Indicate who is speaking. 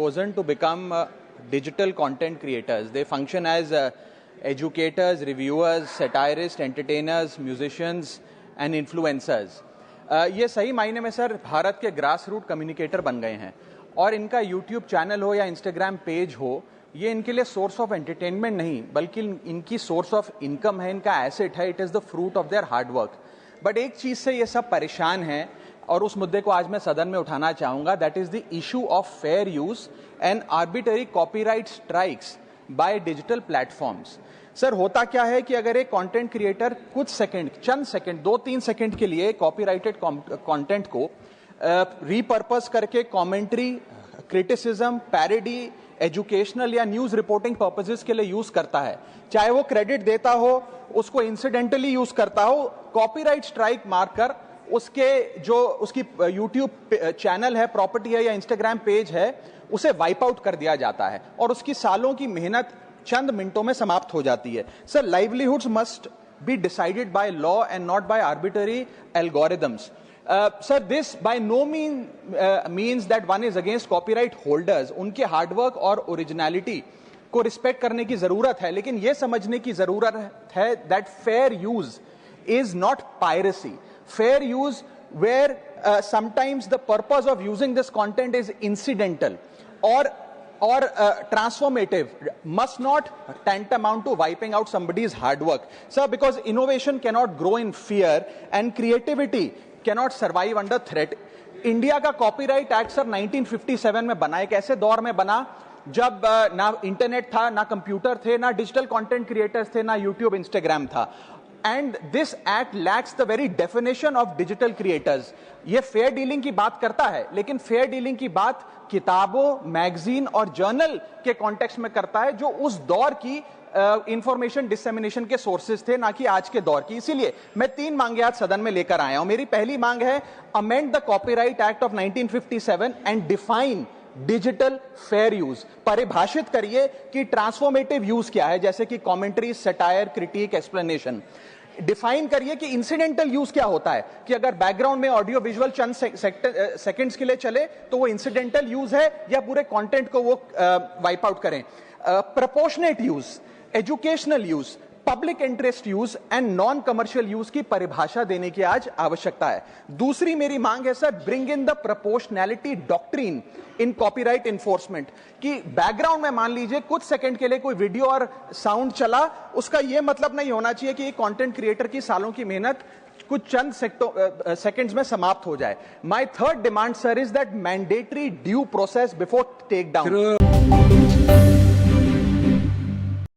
Speaker 1: chosen to become digital content creators. They function as educators, reviewers, satirists, entertainers, musicians and influencers. ये सही मायने में sir Bharat के grass root communicator बन गए हैं और इनका यूट्यूब चैनल हो या इंस्टाग्राम पेज हो, ये इनके लिए सोर्स ऑफ एंटरटेनमेंट नहीं बल्कि इनकी सोर्स ऑफ इनकम है, इनका एसेट है. It is the fruit of their hard work. But एक चीज़ से ये सब परेशान हैं और उस मुद्दे को आज मैं सदन में उठाना चाहूँगा. That is the issue of fair use and arbitrary copyright strikes by digital platforms. Sir होता क्या है कि अगर एक कंटेंट क्रिएटर कुछ सेकंड, चंद सेकंड, 2-3 सेकंड के लिए कॉपीराइटेड कंटेंट को रीपर्पस करके कमेंट्री, क्रिटिसिज्म, पैरोडी, एजुकेशनल या न्यूज रिपोर्टिंग पर्पसेस के लिए यूज करता है, चाहे वो क्रेडिट देता हो, उसको इंसिडेंटली यूज करता हो, कॉपीराइट स्ट्राइक मारकर उसके जो उसकी यूट्यूब चैनल है, प्रॉपर्टी है या इंस्टाग्राम पेज है, उसे वाइप आउट कर दिया जाता है और उसकी सालों की मेहनत चंद मिनटों में समाप्त हो जाती है. Sir, livelihoods must be decided by law and not by arbitrary algorithms. Sir, this by no means that one is against copyright holders. उनके हार्डवर्क और ओरिजिनलिटी को रिस्पेक्ट करने की जरूरत है, लेकिन यह समझने की जरूरत है that fair use is not piracy. Fair use where sometimes the purpose of using this content is incidental or transformative must not tantamount to wiping out somebody's hard work. Sir, because innovation cannot grow in fear and creativity cannot survive under threat. India का copyright act sir 1957 में बना. एक ऐसे दौर में बना जब ना इंटरनेट था, ना कंप्यूटर थे, ना डिजिटल कंटेंट क्रिएटर्स थे, ना यूट्यूब, इंस्टाग्राम था. And this act lakhs the very definition of digital creators. ये फेयर डीलिंग की बात करता है, लेकिन फेयर डीलिंग की बात किताबों, मैगजीन और जर्नल के कॉन्टेक्स्ट में करता है, जो उस दौर की इंफॉर्मेशन डिसेमिनेशन के सोर्सेज थे, ना कि आज के दौर की. इसीलिए मैं 3 मांगे आज सदन में लेकर आया हूं. मेरी पहली मांग है, amend the copyright act of 1957 and define digital fair use. परिभाषित करिए कि ट्रांसफॉर्मेटिव यूज क्या है, जैसे कि commentary, satire, critic, explanation. Define करिए कि इंसिडेंटल यूज क्या होता है, कि अगर बैकग्राउंड में ऑडियो विजुअल चंद सेकंड्स के लिए चले तो वो इंसिडेंटल यूज है या पूरे कंटेंट को वो वाइप आउट करें. Proportionate use, educational use, public interest use and non commercial use की परिभाषा देने की आज आवश्यकता है. दूसरी मेरी मांग है sir, bring in the proportionality doctrine in copyright enforcement. कि बैकग्राउंड में मान लीजिए कुछ सेकंड के लिए कोई वीडियो और साउंड चला, उसका यह मतलब नहीं होना चाहिए कि कंटेंट क्रिएटर की सालों की मेहनत कुछ चंद सेकंड्स में समाप्त हो जाए. My third demand sir is that mandatory due process before take down.